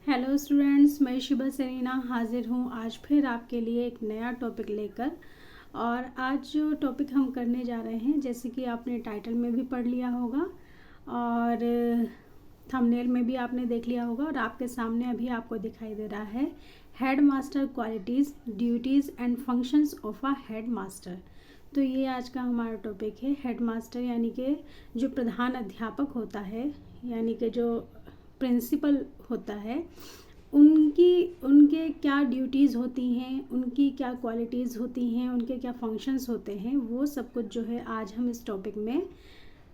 Hello students, मैं Shiba Serena हाजिर हूँ आज फिर आपके लिए एक नया टॉपिक लेकर। और आज जो टॉपिक हम करने जा रहे हैं, जैसे कि आपने टाइटल में भी पढ़ लिया होगा और थंबनेल में भी आपने देख लिया होगा और आपके सामने अभी आपको दिखाई दे रहा है, head master qualities, duties and functions of a head master. तो ये आज का हमारा टॉपिक है। हेड मास्टर यानी कि जो प्रधान अध्यापक होता है, यानी कि जो प्रिंसिपल होता है, उनके क्या ड्यूटीज़ होती हैं, उनकी क्या क्वालिटीज़ होती हैं, उनके क्या फंक्शंस होते हैं, वो सब कुछ जो है आज हम इस टॉपिक में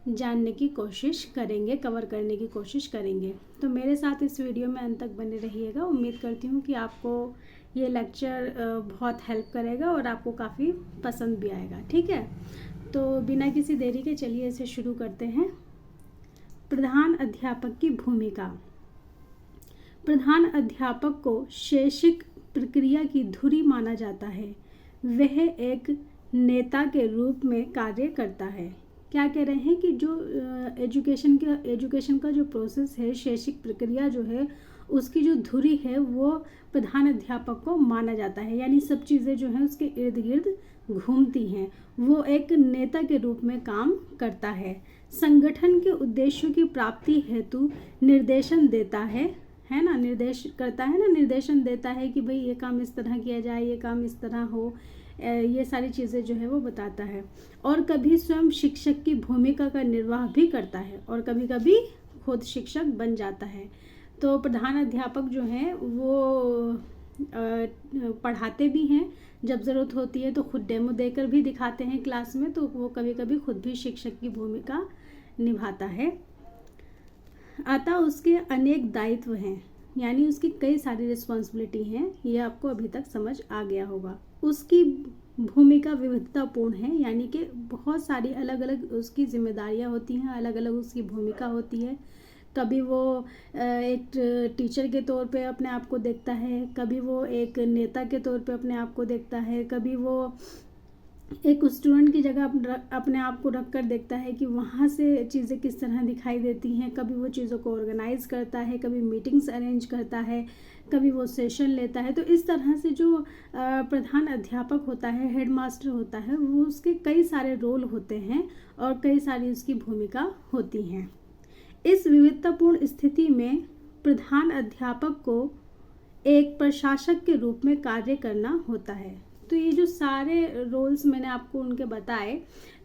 जानने की कोशिश करेंगे, कवर करने की कोशिश करेंगे। तो मेरे साथ इस वीडियो में अंत तक बने रहिएगा। उम्मीद करती हूँ कि आपको ये लेक्चर बहुत हेल्प करेगा और आपको काफ़ी पसंद भी आएगा। ठीक है, तो बिना किसी देरी के चलिए इसे शुरू करते हैं। प्रधान अध्यापक की भूमिका। प्रधान अध्यापक को शैक्षिक प्रक्रिया की धुरी माना जाता है। वह एक नेता के रूप में कार्य करता है। क्या कह रहे हैं कि जो एजुकेशन का जो प्रोसेस है, शैक्षिक प्रक्रिया जो है, उसकी जो धुरी है वो प्रधान अध्यापक को माना जाता है। यानी सब चीज़ें जो हैं उसके इर्द गिर्द घूमती हैं। वो एक नेता के रूप में काम करता है। संगठन के उद्देश्यों की प्राप्ति हेतु निर्देशन देता है ना, निर्देश करता है ना, निर्देशन देता है कि भाई ये काम इस तरह किया जाए, ये काम इस तरह हो, ये सारी चीज़ें जो है वो बताता है। और कभी स्वयं शिक्षक की भूमिका का निर्वाह भी करता है और कभी कभी खुद शिक्षक बन जाता है। तो प्रधान अध्यापक जो हैं वो पढ़ाते भी हैं, जब ज़रूरत होती है तो खुद डेमो देकर भी दिखाते हैं क्लास में, तो वो कभी कभी खुद भी शिक्षक की भूमिका निभाता है। अतः उसके अनेक दायित्व हैं, यानी उसकी कई सारी रिस्पॉन्सिबिलिटी हैं। ये आपको अभी तक समझ आ गया होगा। उसकी भूमिका विविधतापूर्ण है, यानी कि बहुत सारी अलग अलग उसकी जिम्मेदारियां होती हैं, अलग अलग उसकी भूमिका होती है। कभी वो एक टीचर के तौर पे अपने आप को देखता है, कभी वो एक नेता के तौर पे अपने आप को देखता है, कभी वो एक स्टूडेंट की जगह अपने आप को रख कर देखता है कि वहाँ से चीज़ें किस तरह दिखाई देती हैं। कभी वो चीज़ों को ऑर्गेनाइज करता है, कभी मीटिंग्स अरेंज करता है, कभी वो सेशन लेता है। तो इस तरह से जो प्रधान अध्यापक होता है, हेड मास्टर होता है, वो उसके कई सारे रोल होते हैं और कई सारी उसकी भूमिका होती हैं। इस विविधतापूर्ण स्थिति में प्रधान अध्यापक को एक प्रशासक के रूप में कार्य करना होता है। तो ये जो सारे रोल्स मैंने आपको उनके बताए,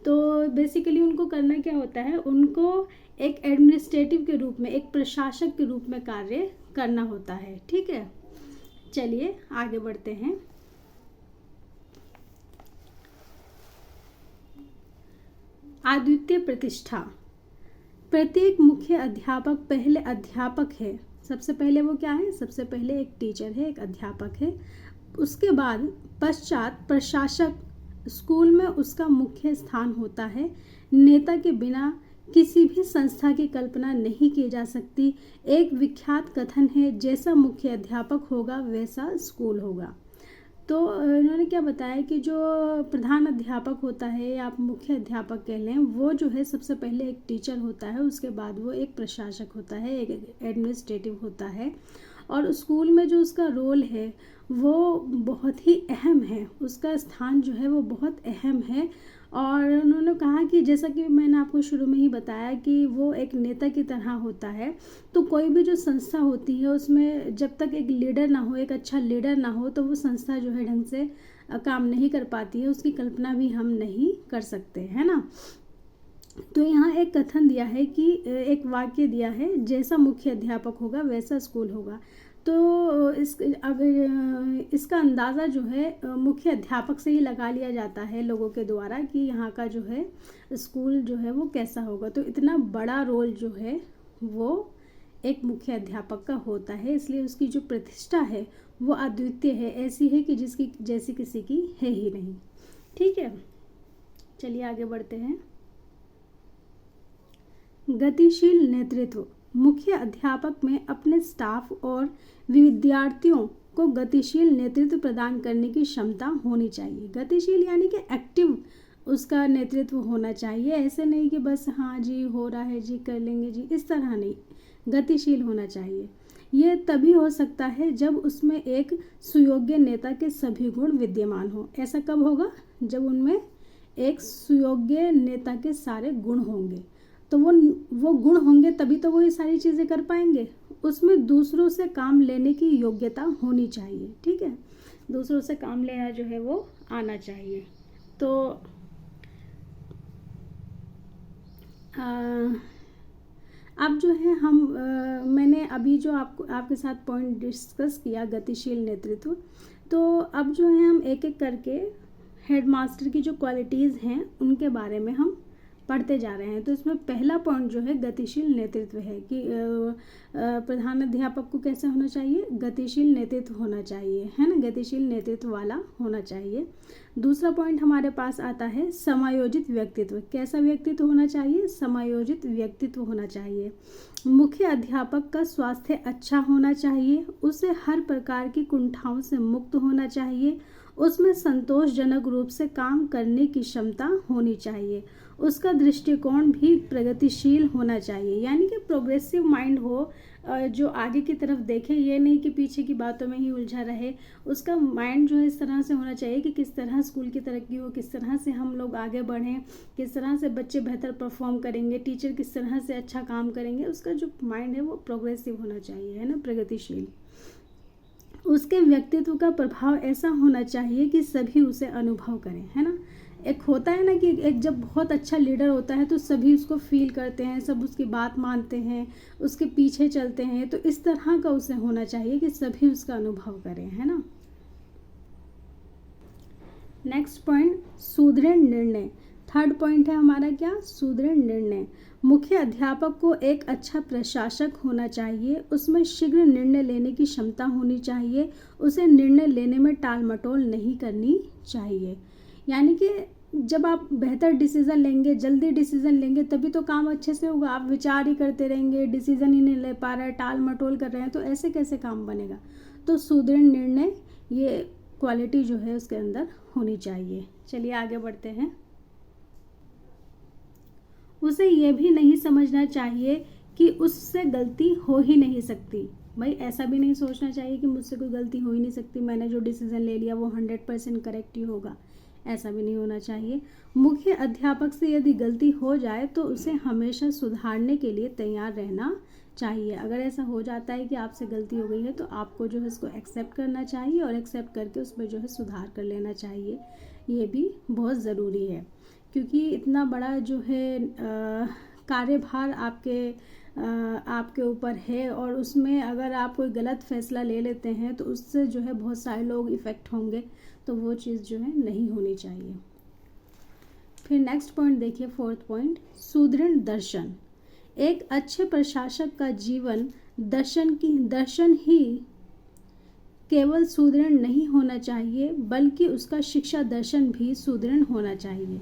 तो बेसिकली उनको करना क्या होता है, उनको एक एडमिनिस्ट्रेटिव के रूप में, एक प्रशासक के रूप में कार्य करना होता है। ठीक है, चलिए आगे बढ़ते हैं। अद्वितीय प्रतिष्ठा। प्रत्येक मुख्य अध्यापक पहले अध्यापक है। सबसे पहले वो क्या है, सबसे पहले एक टीचर है, एक अध्यापक है। उसके बाद पश्चात प्रशासक, स्कूल में उसका मुख्य स्थान होता है। नेता के बिना किसी भी संस्था की कल्पना नहीं की जा सकती। एक विख्यात कथन है, जैसा मुख्य अध्यापक होगा वैसा स्कूल होगा। तो इन्होंने क्या बताया कि जो प्रधान अध्यापक होता है या आप मुख्य अध्यापक कह लें, वो जो है सबसे पहले एक टीचर होता है, उसके बाद वो एक प्रशासक होता है, एक एडमिनिस्ट्रेटिव होता है। और स्कूल में जो उसका रोल है वो बहुत ही अहम है, उसका स्थान जो है वो बहुत अहम है। और उन्होंने कहा कि जैसा कि मैंने आपको शुरू में ही बताया कि वो एक नेता की तरह होता है। तो कोई भी जो संस्था होती है उसमें जब तक एक लीडर ना हो, एक अच्छा लीडर ना हो, तो वो संस्था जो है ढंग से काम नहीं कर पाती है, उसकी कल्पना भी हम नहीं कर सकते, है ना। तो यहाँ एक कथन दिया है कि एक वाक्य दिया है, जैसा मुख्य अध्यापक होगा वैसा स्कूल होगा। तो अगर इसका अंदाज़ा जो है मुख्य अध्यापक से ही लगा लिया जाता है लोगों के द्वारा कि यहाँ का जो है स्कूल जो है वो कैसा होगा। तो इतना बड़ा रोल जो है वो एक मुख्य अध्यापक का होता है, इसलिए उसकी जो प्रतिष्ठा है वो अद्वितीय है, ऐसी है कि जिसकी जैसी किसी की है ही नहीं। ठीक है, चलिए आगे बढ़ते हैं। गतिशील नेतृत्व। मुख्य अध्यापक में अपने स्टाफ और विद्यार्थियों को गतिशील नेतृत्व प्रदान करने की क्षमता होनी चाहिए। गतिशील यानी कि एक्टिव उसका नेतृत्व होना चाहिए। ऐसे नहीं कि बस हाँ जी हो रहा है जी कर लेंगे जी, इस तरह नहीं, गतिशील होना चाहिए। ये तभी हो सकता है जब उसमें एक सुयोग्य नेता के सभी गुण विद्यमान हो। ऐसा कब होगा? जब उनमें एक सुयोग्य नेता के सारे गुण होंगे। तो वो गुण होंगे तभी तो वो ये सारी चीज़ें कर पाएंगे। उसमें दूसरों से काम लेने की योग्यता होनी चाहिए। ठीक है, दूसरों से काम लेना जो है वो आना चाहिए। तो अब जो है मैंने अभी जो आपके साथ पॉइंट डिस्कस किया गतिशील नेतृत्व, तो अब जो है हम एक एक करके हेडमास्टर की जो क्वालिटीज़ हैं उनके बारे में हम पढ़ते जा रहे हैं। तो इसमें पहला पॉइंट जो है गतिशील नेतृत्व है कि प्रधान अध्यापक को कैसा होना चाहिए? गतिशील नेतृत्व होना चाहिए, है ना, गतिशील नेतृत्व वाला होना चाहिए। दूसरा पॉइंट हमारे पास आता है समायोजित व्यक्तित्व। कैसा व्यक्तित्व होना चाहिए? समायोजित व्यक्तित्व होना चाहिए। मुख्य अध्यापक का स्वास्थ्य अच्छा होना चाहिए, उसे हर प्रकार की कुंठाओं से मुक्त होना चाहिए, उसमें संतोषजनक रूप से काम करने की क्षमता होनी चाहिए, उसका दृष्टिकोण भी प्रगतिशील होना चाहिए, यानी कि प्रोग्रेसिव माइंड हो, जो आगे की तरफ देखे, ये नहीं कि पीछे की बातों में ही उलझा रहे। उसका माइंड जो है इस तरह से होना चाहिए कि किस तरह स्कूल की तरक्की हो, किस तरह से हम लोग आगे बढ़ें, किस तरह से बच्चे बेहतर परफॉर्म करेंगे, टीचर किस तरह से अच्छा काम करेंगे। उसका जो माइंड है वो प्रोग्रेसिव होना चाहिए, है ना, प्रगतिशील। उसके व्यक्तित्व का प्रभाव ऐसा होना चाहिए कि सभी उसे अनुभव करें, है ना। एक होता है ना कि एक जब बहुत अच्छा लीडर होता है तो सभी उसको फील करते हैं, सब उसकी बात मानते हैं, उसके पीछे चलते हैं। तो इस तरह का उसे होना चाहिए कि सभी उसका अनुभव करें, है ना। नेक्स्ट पॉइंट सुदृढ़ निर्णय। थर्ड पॉइंट है हमारा क्या? सुदृढ़ निर्णय। मुख्य अध्यापक को एक अच्छा प्रशासक होना चाहिए, उसमें शीघ्र निर्णय लेने की क्षमता होनी चाहिए, उसे निर्णय लेने में टाल मटोल नहीं करनी चाहिए। यानी कि जब आप बेहतर डिसीज़न लेंगे, जल्दी डिसीज़न लेंगे, तभी तो काम अच्छे से होगा। आप विचार ही करते रहेंगे, डिसीज़न ही नहीं ले पा रहे हैं, टाल मटोल कर रहे हैं, तो ऐसे कैसे काम बनेगा। तो सुदृढ़ निर्णय ये क्वालिटी जो है उसके अंदर होनी चाहिए। चलिए आगे बढ़ते हैं। उसे ये भी नहीं समझना चाहिए कि उससे गलती हो ही नहीं सकती। भाई ऐसा भी नहीं सोचना चाहिए कि मुझसे कोई गलती हो ही नहीं सकती, मैंने जो डिसीज़न ले लिया वो 100% करेक्ट ही होगा, ऐसा भी नहीं होना चाहिए। मुख्य अध्यापक से यदि गलती हो जाए तो उसे हमेशा सुधारने के लिए तैयार रहना चाहिए। अगर ऐसा हो जाता है कि आपसे गलती हो गई है तो आपको जो है उसको एक्सेप्ट करना चाहिए और एक्सेप्ट करके उसमें जो है सुधार कर लेना चाहिए। ये भी बहुत ज़रूरी है, क्योंकि इतना बड़ा जो है कार्यभार आपके ऊपर है, और उसमें अगर आप कोई गलत फैसला ले लेते हैं तो उससे जो है बहुत सारे लोग इफ़ेक्ट होंगे। तो वो चीज़ जो है नहीं होनी चाहिए। फिर नेक्स्ट पॉइंट देखिए, फोर्थ पॉइंट सुदृढ़ दर्शन। एक अच्छे प्रशासक का जीवन दर्शन ही केवल सुदृढ़ नहीं होना चाहिए, बल्कि उसका शिक्षा दर्शन भी सुदृढ़ होना चाहिए।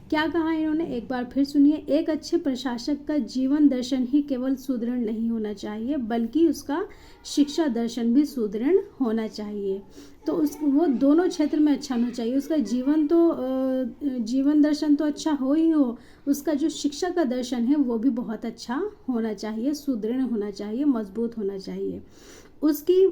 क्या कहा इन्होंने, एक बार फिर सुनिए। एक अच्छे प्रशासक का जीवन दर्शन ही केवल सुदृढ़ नहीं होना चाहिए, बल्कि उसका शिक्षा दर्शन भी सुदृढ़ होना चाहिए। तो वो दोनों क्षेत्र में अच्छा होना चाहिए। उसका जीवन दर्शन तो अच्छा हो ही हो, उसका जो शिक्षा का दर्शन है वो भी बहुत अच्छा होना चाहिए, सुदृढ़ होना चाहिए, मजबूत होना चाहिए। उसकी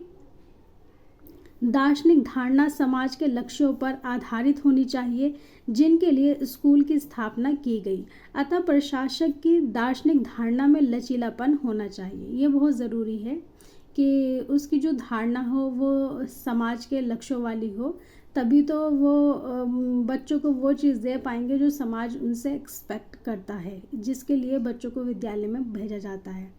दार्शनिक धारणा समाज के लक्ष्यों पर आधारित होनी चाहिए जिनके लिए स्कूल की स्थापना की गई। अतः प्रशासक की दार्शनिक धारणा में लचीलापन होना चाहिए। ये बहुत ज़रूरी है कि उसकी जो धारणा हो वो समाज के लक्ष्यों वाली हो, तभी तो वो बच्चों को वो चीज़ दे पाएंगे जो समाज उनसे एक्सपेक्ट करता है, जिसके लिए बच्चों को विद्यालय में भेजा जाता है।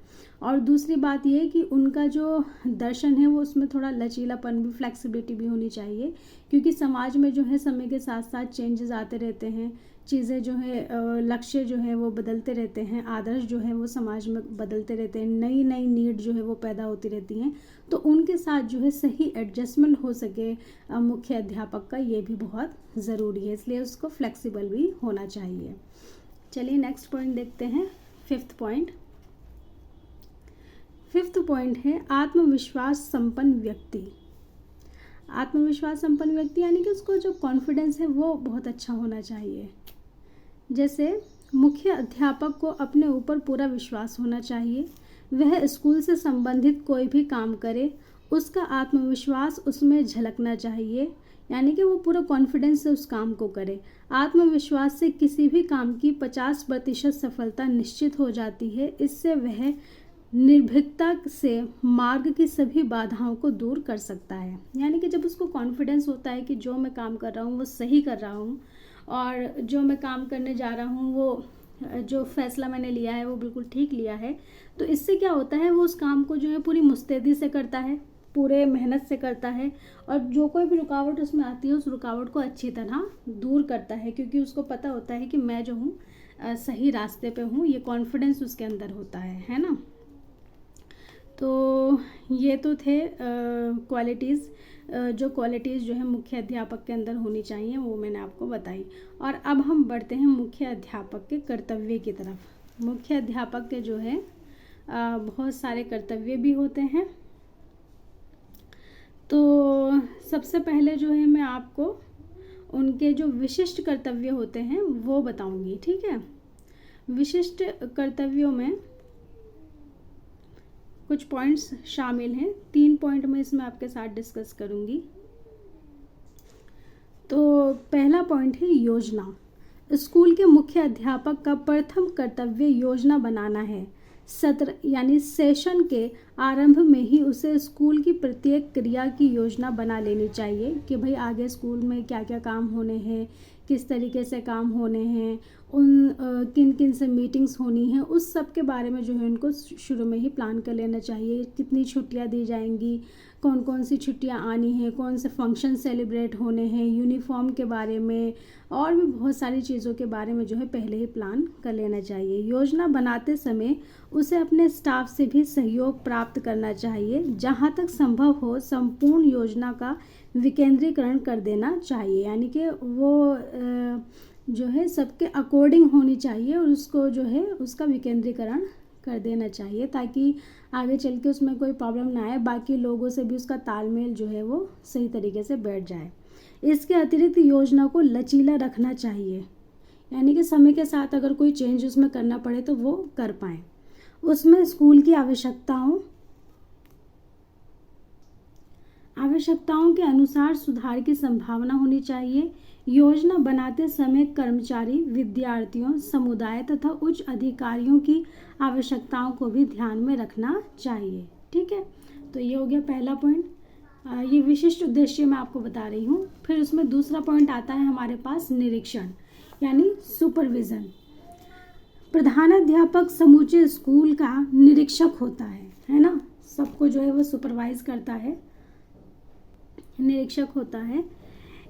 और दूसरी बात ये कि उनका जो दर्शन है वो उसमें थोड़ा लचीलापन भी, फ्लेक्सिबिलिटी भी होनी चाहिए, क्योंकि समाज में जो है समय के साथ साथ चेंजेस आते रहते हैं, चीज़ें जो है लक्ष्य जो है वो बदलते रहते हैं, आदर्श जो है वो समाज में बदलते रहते हैं, नई नई नीड जो है वो पैदा होती रहती हैं। तो उनके साथ जो है सही एडजस्टमेंट हो सके मुख्य अध्यापक का, ये भी बहुत ज़रूरी है, इसलिए उसको फ्लेक्सिबल भी होना चाहिए। चलिए नेक्स्ट पॉइंट देखते हैं, फिफ्थ पॉइंट है आत्मविश्वास संपन्न व्यक्ति। आत्मविश्वास संपन्न व्यक्ति यानी कि उसको जो कॉन्फिडेंस है वो बहुत अच्छा होना चाहिए। जैसे मुख्य अध्यापक को अपने ऊपर पूरा विश्वास होना चाहिए, वह स्कूल से संबंधित कोई भी काम करे, उसका आत्मविश्वास उसमें झलकना चाहिए, यानी कि वो पूरा कॉन्फिडेंस से उस काम को करे। आत्मविश्वास से किसी भी काम की 50% सफलता निश्चित हो जाती है। इससे वह निर्भीकता से मार्ग की सभी बाधाओं को दूर कर सकता है। यानी कि जब उसको कॉन्फिडेंस होता है कि जो मैं काम कर रहा हूँ वो सही कर रहा हूँ, और जो मैं काम करने जा रहा हूँ वो जो फैसला मैंने लिया है वो बिल्कुल ठीक लिया है, तो इससे क्या होता है, वो उस काम को जो है पूरी मुस्तैदी से करता है, पूरे मेहनत से करता है, और जो कोई भी रुकावट उसमें आती है उस रुकावट को अच्छी तरह दूर करता है, क्योंकि उसको पता होता है कि मैं जो हूँ सही रास्ते पे हूँ। ये कॉन्फिडेंस उसके अंदर होता है ना। तो ये तो थे क्वालिटीज़, जो क्वालिटीज़ जो है मुख्य अध्यापक के अंदर होनी चाहिए, वो मैंने आपको बताई। और अब हम बढ़ते हैं मुख्य अध्यापक के कर्तव्य की तरफ। मुख्य अध्यापक के जो है बहुत सारे कर्तव्य भी होते हैं। तो सबसे पहले जो है मैं आपको उनके जो विशिष्ट कर्तव्य होते हैं वो बताऊंगी, ठीक है। विशिष्ट कर्तव्यों में कुछ पॉइंट्स शामिल हैं, 3 पॉइंट में इसमें आपके साथ डिस्कस करूंगी। तो पहला पॉइंट है योजना। स्कूल के मुख्य अध्यापक का प्रथम कर्तव्य योजना बनाना है। सत्र यानी सेशन के आरंभ में ही उसे स्कूल की प्रत्येक क्रिया की योजना बना लेनी चाहिए कि भाई आगे स्कूल में क्या क्या काम होने हैं, किस तरीके से काम होने हैं, उन किन किन से मीटिंग्स होनी है, उस सब के बारे में जो है उनको शुरू में ही प्लान कर लेना चाहिए। कितनी छुट्टियां दी जाएंगी, कौन कौन सी छुट्टियां आनी हैं, कौन से फंक्शन सेलिब्रेट होने हैं, यूनिफॉर्म के बारे में और भी बहुत सारी चीज़ों के बारे में जो है पहले ही प्लान कर लेना चाहिए। योजना बनाते समय उसे अपने स्टाफ से भी सहयोग प्राप्त करना चाहिए। जहाँ तक संभव हो संपूर्ण योजना का विकेंद्रीकरण कर देना चाहिए, यानी कि वो जो है सबके अकॉर्डिंग होनी चाहिए और उसको जो है उसका विकेंद्रीकरण कर देना चाहिए, ताकि आगे चल के उसमें कोई प्रॉब्लम ना आए, बाकी लोगों से भी उसका तालमेल जो है वो सही तरीके से बैठ जाए। इसके अतिरिक्त योजना को लचीला रखना चाहिए, यानी कि समय के साथ अगर कोई चेंज उसमें करना पड़े तो वो कर पाएँ। उसमें स्कूल की आवश्यकताओं के अनुसार सुधार की संभावना होनी चाहिए। योजना बनाते समय कर्मचारी, विद्यार्थियों, समुदाय तथा उच्च अधिकारियों की आवश्यकताओं को भी ध्यान में रखना चाहिए, ठीक है। तो ये हो गया पहला पॉइंट। ये विशिष्ट उद्देश्य मैं आपको बता रही हूँ। फिर उसमें दूसरा पॉइंट आता है हमारे पास निरीक्षण, यानी सुपरविज़न। प्रधानाध्यापक समूचे स्कूल का निरीक्षक होता है ना, सबको जो है वो सुपरवाइज करता है, निरीक्षक होता है।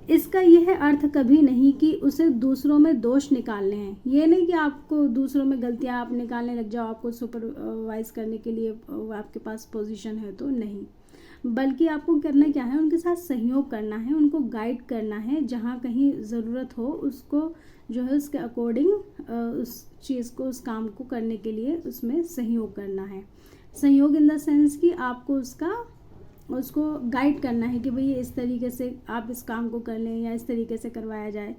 इसका यह अर्थ कभी नहीं कि उसे दूसरों में दोष निकालने हैं। ये नहीं कि आपको दूसरों में गलतियां आप निकालने लग जाओ, आपको सुपरवाइज करने के लिए आपके पास पोजीशन है तो नहीं, बल्कि आपको करना क्या है, उनके साथ सहयोग करना है, उनको गाइड करना है, जहाँ कहीं ज़रूरत हो उसको जो है उसके अकॉर्डिंग उस चीज़ को, उस काम को करने के लिए उसमें सहयोग करना है। सहयोग इन द सेंस कि आपको उसको गाइड करना है कि भाई इस तरीके से आप इस काम को कर लें या इस तरीके से करवाया जाए,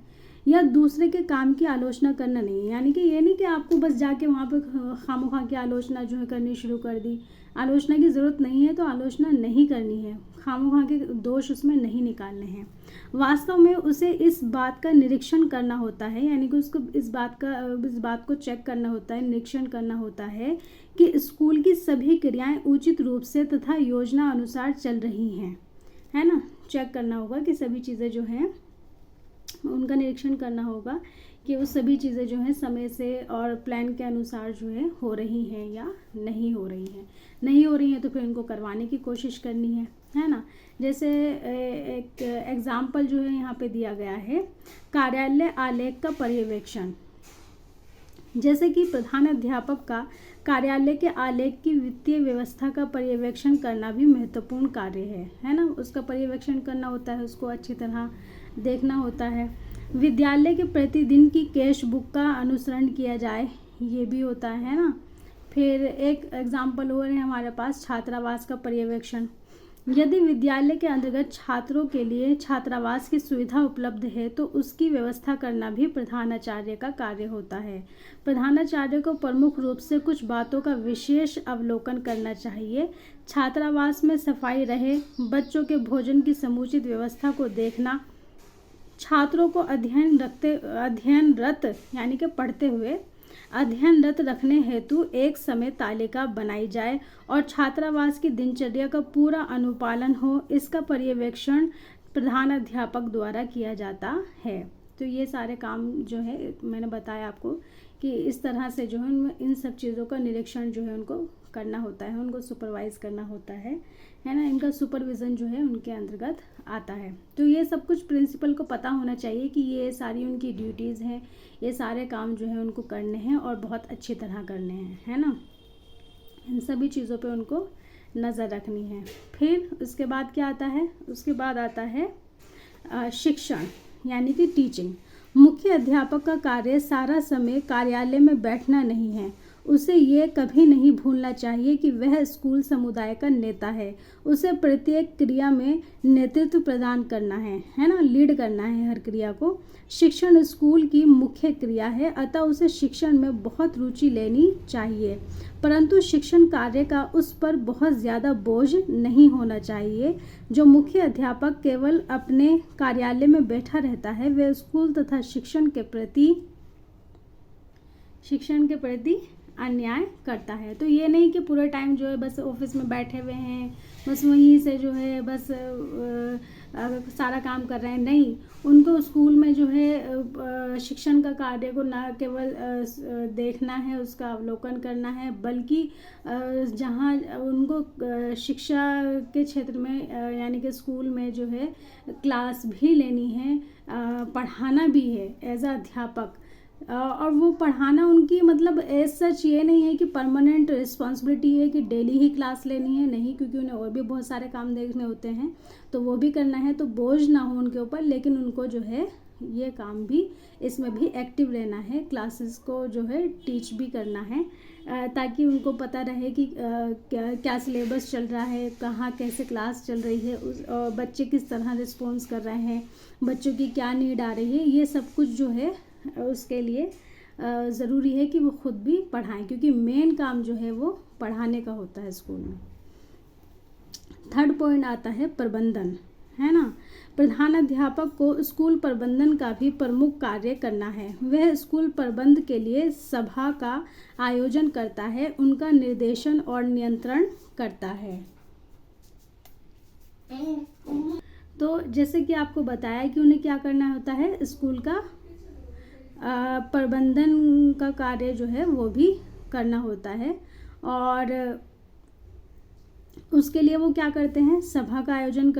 या दूसरे के काम की आलोचना करना नहीं है। यानी कि ये नहीं कि आपको बस जाके वहाँ पे खामोखा की आलोचना जो है करनी शुरू कर दी। आलोचना की ज़रूरत नहीं है तो आलोचना नहीं करनी है, खामोखा के दोष उसमें नहीं निकालने हैं। वास्तव में उसे इस बात का निरीक्षण करना होता है, यानी कि उसको इस बात को चेक करना होता है, निरीक्षण करना होता है कि स्कूल की सभी क्रियाएं उचित रूप से तथा योजना अनुसार चल रही हैं, है ना। चेक करना होगा कि सभी चीज़ें जो हैं उनका निरीक्षण करना होगा कि वो सभी चीज़ें जो हैं समय से और प्लान के अनुसार जो है हो रही हैं या नहीं हो रही हैं। नहीं हो रही हैं तो फिर इनको करवाने की कोशिश करनी है ना। जैसे एक एग्जाम्पल जो है यहाँ पे दिया गया है, कार्यालय आलेख का पर्यवेक्षण। जैसे कि प्रधान अध्यापक का कार्यालय के आलेख की वित्तीय व्यवस्था का पर्यवेक्षण करना भी महत्वपूर्ण कार्य है ना। उसका पर्यवेक्षण करना होता है, उसको अच्छी तरह देखना होता है। विद्यालय के प्रतिदिन की कैश बुक का अनुसरण किया जाए, ये भी होता है ना। फिर एक एग्जाम्पल और है हमारे पास छात्रावास का पर्यवेक्षण। यदि विद्यालय के अंतर्गत छात्रों के लिए छात्रावास की सुविधा उपलब्ध है तो उसकी व्यवस्था करना भी प्रधानाचार्य का कार्य होता है। प्रधानाचार्य को प्रमुख रूप से कुछ बातों का विशेष अवलोकन करना चाहिए। छात्रावास में सफाई रहे, बच्चों के भोजन की समुचित व्यवस्था को देखना, छात्रों को अध्ययनरत यानी कि पढ़ते हुए अध्ययनरत रखने हेतु एक समय तालिका बनाई जाए और छात्रावास की दिनचर्या का पूरा अनुपालन हो, इसका पर्यवेक्षण प्रधानाध्यापक द्वारा किया जाता है। तो ये सारे काम जो है मैंने बताया आपको कि इस तरह से जो है इन सब चीज़ों का निरीक्षण जो है उनको करना होता है, उनको सुपरवाइज़ करना होता है ना। इनका सुपरविज़न जो है उनके अंतर्गत आता है। तो ये सब कुछ प्रिंसिपल को पता होना चाहिए कि ये सारी उनकी ड्यूटीज़ हैं, ये सारे काम जो है उनको करने हैं और बहुत अच्छी तरह करने हैं, है ना। इन सभी चीज़ों पे उनको नज़र रखनी है। फिर उसके बाद क्या आता है, उसके बाद आता है शिक्षण यानी कि टीचिंग। मुख्य अध्यापक का कार्य सारा समय कार्यालय में बैठना नहीं है। उसे ये कभी नहीं भूलना चाहिए कि वह स्कूल समुदाय का नेता है। उसे प्रत्येक क्रिया में नेतृत्व प्रदान करना है ना, लीड करना है हर क्रिया को। शिक्षण स्कूल की मुख्य क्रिया है, अतः उसे शिक्षण में बहुत रुचि लेनी चाहिए, परंतु शिक्षण कार्य का उस पर बहुत ज़्यादा बोझ नहीं होना चाहिए। जो मुख्य अध्यापक केवल अपने कार्यालय में बैठा रहता है वह स्कूल तथा शिक्षण के प्रति अन्याय करता है। तो ये नहीं कि पूरे टाइम जो है बस ऑफिस में बैठे हुए हैं, बस वहीं से जो है बस सारा काम कर रहे हैं, नहीं, उनको स्कूल में जो है शिक्षण का कार्य को ना केवल देखना है, उसका अवलोकन करना है, बल्कि जहाँ उनको शिक्षा के क्षेत्र में यानी कि स्कूल में जो है क्लास भी लेनी है, पढ़ाना भी है एज अ अध्यापक। और वो पढ़ाना उनकी मतलब एज सच ये नहीं है कि परमानेंट रिस्पॉन्सिबिलिटी है कि डेली ही क्लास लेनी है, नहीं, क्योंकि उन्हें और भी बहुत सारे काम देखने होते हैं तो वो भी करना है, तो बोझ ना हो उनके ऊपर, लेकिन उनको जो है ये काम भी इसमें भी एक्टिव रहना है, क्लासेस को जो है टीच भी करना है, ताकि उनको पता रहे कि क्या सिलेबस चल रहा है, कहाँ कैसे क्लास चल रही है, बच्चे किस तरह रिस्पॉन्स कर रहे हैं, बच्चों की क्या नीड आ रही है, ये सब कुछ जो है उसके लिए ज़रूरी है कि वो खुद भी पढ़ाएं, क्योंकि मेन काम जो है वो पढ़ाने का होता है स्कूल में। थर्ड पॉइंट आता है प्रबंधन, है ना। प्रधानाध्यापक को स्कूल प्रबंधन का भी प्रमुख कार्य करना है। वह स्कूल प्रबंध के लिए सभा का आयोजन करता है, उनका निर्देशन और नियंत्रण करता है। तो जैसे कि आपको बताया कि उन्हें क्या करना होता है, स्कूल का प्रबंधन का कार्य जो है वो भी करना होता है, और उसके लिए वो क्या करते हैं, सभा का आयोजन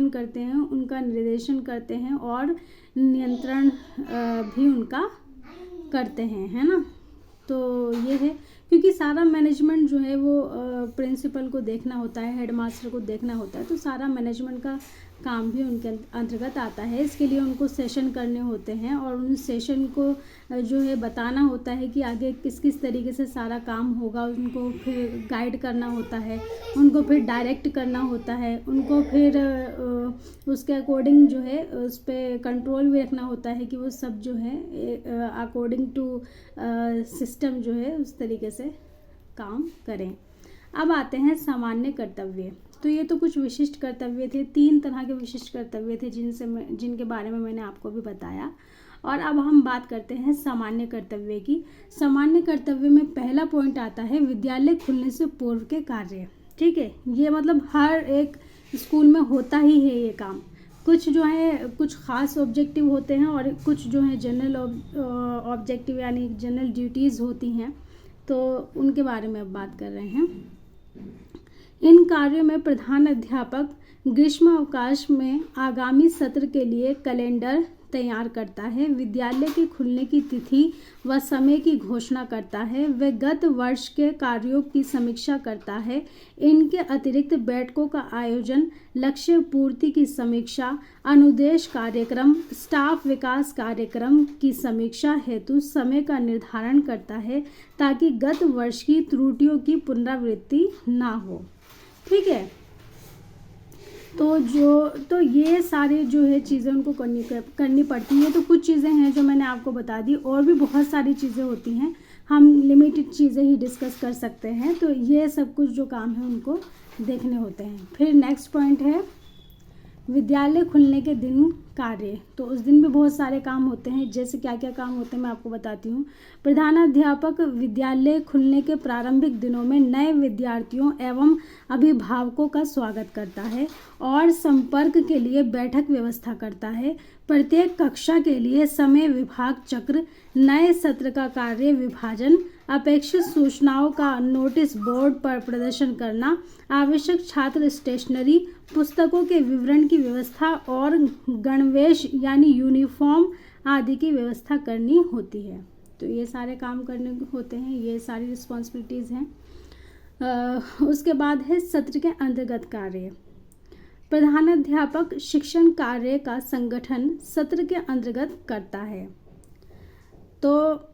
करते हैं, उनका निर्देशन करते हैं और नियंत्रण भी उनका करते हैं, है ना। तो ये है, क्योंकि सारा मैनेजमेंट जो है वो प्रिंसिपल को देखना होता है, हेडमास्टर को देखना होता है, तो सारा मैनेजमेंट का काम भी उनके अंतर्गत आता है। इसके लिए उनको सेशन करने होते हैं और उन सेशन को जो है बताना होता है कि आगे किस किस तरीके से सारा काम होगा, उनको फिर गाइड करना होता है, उनको फिर डायरेक्ट करना होता है, उनको फिर उसके अकॉर्डिंग जो है उस पर कंट्रोल भी रखना होता है कि वो सब जो है अकॉर्डिंग टू सिस्टम जो है उस तरीके से काम करें। अब आते हैं सामान्य कर्तव्य। तो ये तो कुछ विशिष्ट कर्तव्य थे, 3 तरह के विशिष्ट कर्तव्य थे जिनके बारे में मैंने आपको भी बताया। और अब हम बात करते हैं सामान्य कर्तव्य की। सामान्य कर्तव्य में पहला पॉइंट आता है विद्यालय खुलने से पूर्व के कार्य। ठीक है, ये मतलब हर एक स्कूल में होता ही है ये काम। कुछ जो है कुछ ख़ास ऑब्जेक्टिव होते हैं और कुछ जो है जनरल ऑब्जेक्टिव यानी जनरल ड्यूटीज़ होती हैं, तो उनके बारे में अब बात कर रहे हैं। इन कार्यों में प्रधान अध्यापक ग्रीष्म अवकाश में आगामी सत्र के लिए कैलेंडर तैयार करता है, विद्यालय के खुलने की तिथि व समय की घोषणा करता है, वह गत वर्ष के कार्यों की समीक्षा करता है। इनके अतिरिक्त बैठकों का आयोजन, लक्ष्य पूर्ति की समीक्षा, अनुदेश कार्यक्रम, स्टाफ विकास कार्यक्रम की समीक्षा हेतु समय का निर्धारण करता है, ताकि गत वर्ष की त्रुटियों की पुनरावृत्ति ना हो। ठीक है, तो ये सारे जो है चीज़ें उनको करनी पड़ती हैं। तो कुछ चीज़ें हैं जो मैंने आपको बता दी, और भी बहुत सारी चीज़ें होती हैं, हम लिमिटेड चीज़ें ही डिस्कस कर सकते हैं। तो ये सब कुछ जो काम है उनको देखने होते हैं। फिर नेक्स्ट पॉइंट है विद्यालय खुलने के दिन कार्य। तो उस दिन भी बहुत सारे काम होते हैं। जैसे क्या क्या काम होते हैं मैं आपको बताती हूँ। प्रधानाध्यापक विद्यालय खुलने के प्रारंभिक दिनों में नए विद्यार्थियों एवं अभिभावकों का स्वागत करता है और संपर्क के लिए बैठक व्यवस्था करता है। प्रत्येक कक्षा के लिए समय विभाग चक्र, नए सत्र का कार्य विभाजन, अपेक्षित सूचनाओं का नोटिस बोर्ड पर प्रदर्शन करना, आवश्यक छात्र स्टेशनरी, पुस्तकों के विवरण की व्यवस्था और गणवेश यानी यूनिफॉर्म आदि की व्यवस्था करनी होती है। तो ये सारे काम करने होते हैं, ये सारी रिस्पॉन्सिबिलिटीज़ हैं। उसके बाद है सत्र के अंतर्गत कार्य। प्रधानाध्यापक शिक्षण कार्य का संगठन सत्र के अंतर्गत करता है। तो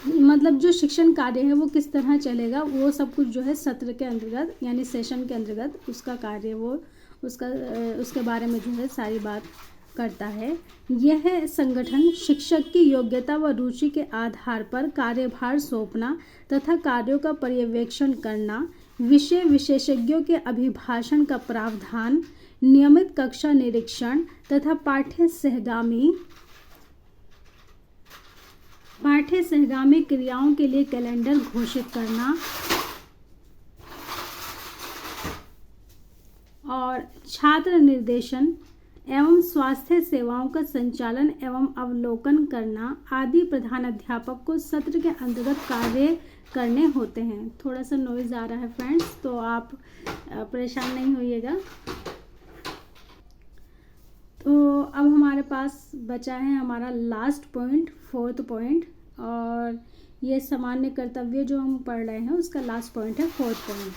मतलब जो शिक्षण कार्य है वो किस तरह चलेगा, वो सब कुछ जो है सत्र के अंतर्गत यानी सेशन के अंतर्गत उसका कार्य वो उसके बारे में जो है सारी बात करता है। यह संगठन शिक्षक की योग्यता व रुचि के आधार पर कार्यभार सौंपना तथा कार्यों का पर्यवेक्षण करना, विषय विशेषज्ञों के अभिभाषण का प्रावधान, नियमित कक्षा निरीक्षण तथा पाठ्य सहगामी क्रियाओं के लिए कैलेंडर घोषित करना और छात्र निर्देशन एवं स्वास्थ्य सेवाओं का संचालन एवं अवलोकन करना आदि प्रधानाध्यापक को सत्र के अंतर्गत कार्य करने होते हैं। थोड़ा सा नॉइज़ आ रहा है फ्रेंड्स, तो आप परेशान नहीं होइएगा। तो अब हमारे पास बचा है हमारा लास्ट पॉइंट, 4th पॉइंट, और ये सामान्य कर्तव्य जो हम पढ़ रहे हैं उसका लास्ट पॉइंट है 4th पॉइंट।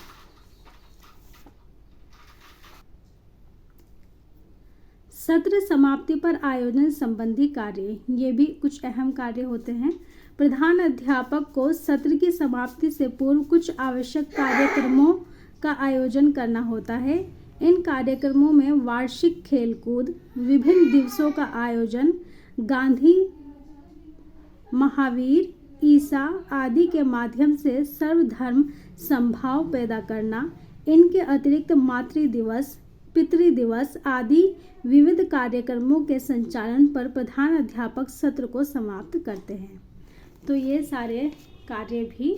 सत्र समाप्ति पर आयोजन संबंधी कार्य, ये भी कुछ अहम कार्य होते हैं। प्रधान अध्यापक को सत्र की समाप्ति से पूर्व कुछ आवश्यक कार्यक्रमों का आयोजन करना होता है। इन कार्यक्रमों में वार्षिक खेलकूद, विभिन्न दिवसों का आयोजन, गांधी, महावीर, ईसा आदि के माध्यम से सर्वधर्म समभाव पैदा करना, इनके अतिरिक्त मातृ दिवस, पितृ दिवस आदि विविध कार्यक्रमों के संचालन पर प्रधान अध्यापक सत्र को समाप्त करते हैं। तो ये सारे कार्य भी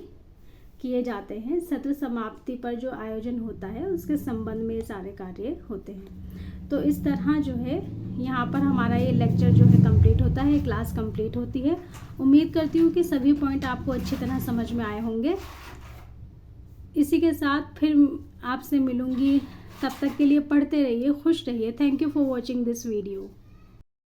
किए जाते हैं। सत्र समाप्ति पर जो आयोजन होता है उसके संबंध में ये सारे कार्य होते हैं। तो इस तरह जो है यहाँ पर हमारा ये लेक्चर जो है कंप्लीट होता है, क्लास कंप्लीट होती है। उम्मीद करती हूँ कि सभी पॉइंट आपको अच्छी तरह समझ में आए होंगे। इसी के साथ फिर आपसे मिलूँगी, तब तक के लिए पढ़ते रहिए, खुश रहिए। Thank you for watching this video.